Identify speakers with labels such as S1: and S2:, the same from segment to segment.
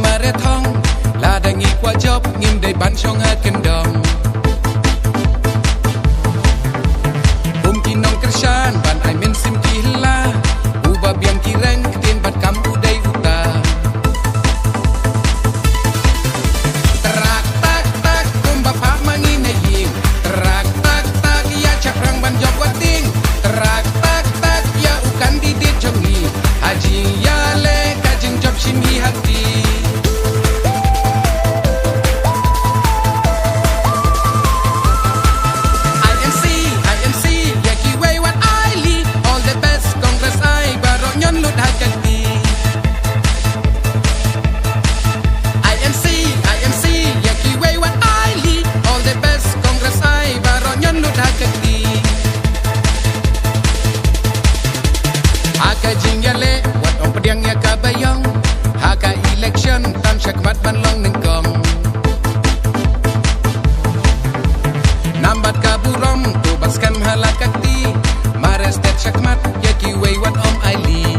S1: mare thong la da ngi kwa job ngim dei ban chong ha ken dong ki nong kershan ban ai men sim ki hla u ba biang ki reng tin bat kam u dei uta trak tak tak kum ba pa mangi ne ying trak tak tak ya chakrang ban job wating trak tak tak ya u kan di dit chong ni aji ya le ka jing job shin hi hati yang ya kabayong haka election tam syakmat ban long ning kong nambat kaburom tu baskan halakati mares tet syakmat ya ki wei wat om aili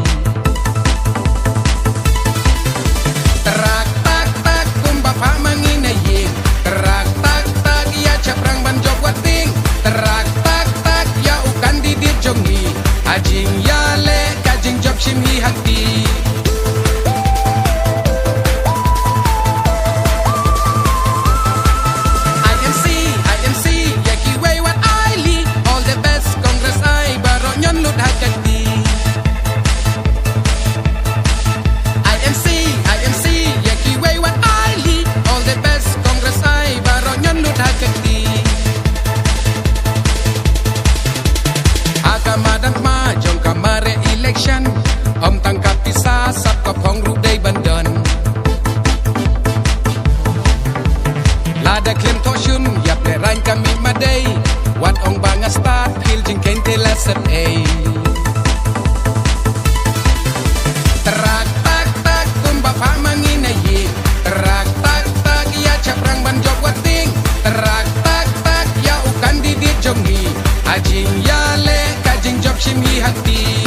S1: terak tak tak kum bapa mangine ye terak tak tak ya caprang ban job wating terak tak tak ya ukan didit jongi ajing ya le kajing job shimhi hati om tangkap pisah sap ko phong ru dei bandon lada klem to shun yap le rain kami madei wat ong banga start hil jing ken te lesson a terak tak tak kum ba pa mangina yi terak tak tak ya chaprang ban job wating terak tak tak ya ukan didit jongi ajing ya le kajing job shimhi hati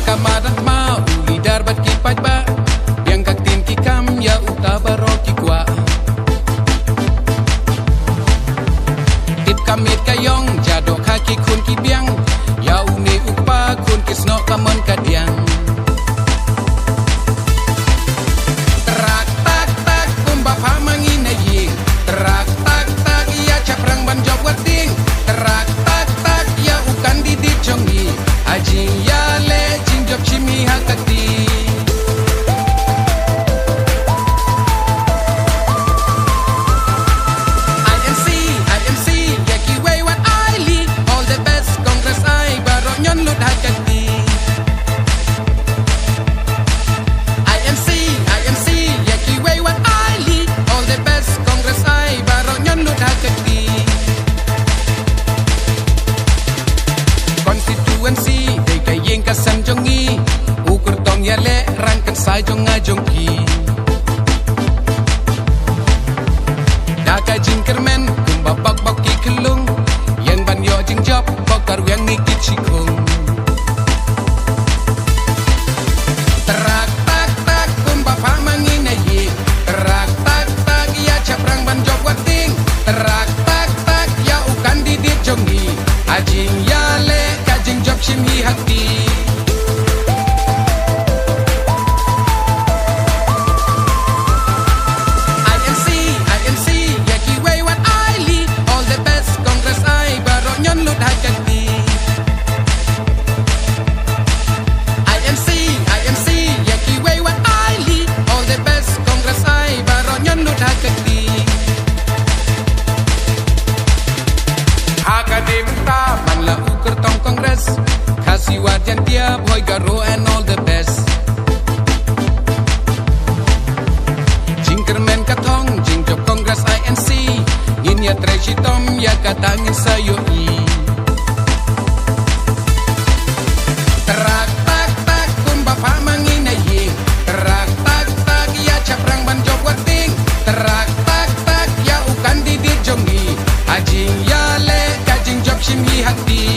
S1: kamarat ma uli darbat ki pajba yang kaktin ki kam ya uta baro ki kwa tip kamit kayong jado kaki kun ki biang ya une upa kun kisno kamon kadiang terak tak tak kumba pa mangina yi terak tak tak ya caprang ban job wating terak tak tak ya ukan didit jongi ajing ya le job chimi hakati IMC yaki way what I li all the best congress I baro nyon lut hakati IMC yaki way what I li all the best congress I baro nyon lut hakati constituency de kayeng kasam jongi ukur tong ya le rangkan sai jonga jongki daka jingkermen kumba bak bak ki kelung yang ban yo jing job bakar yang ni kichikung terak tak tak kumba pa mangina yi terak tak tak ya caprang ban job wating terak tak tak ya ukan didit jongi ajing ya le kajing job shimhi hati Haka di mentab up, hoi garo and all the best. Jinkerman katong, jingjob Congress INC. Inya treshi tom ya katangin sayo i. Terak tak tak kumbapa manginayi. Terak tak tak ya caprang banjok wating. Terak tak tak ya ukan didit jongi. Ajing ya le kajing job shimhi hati.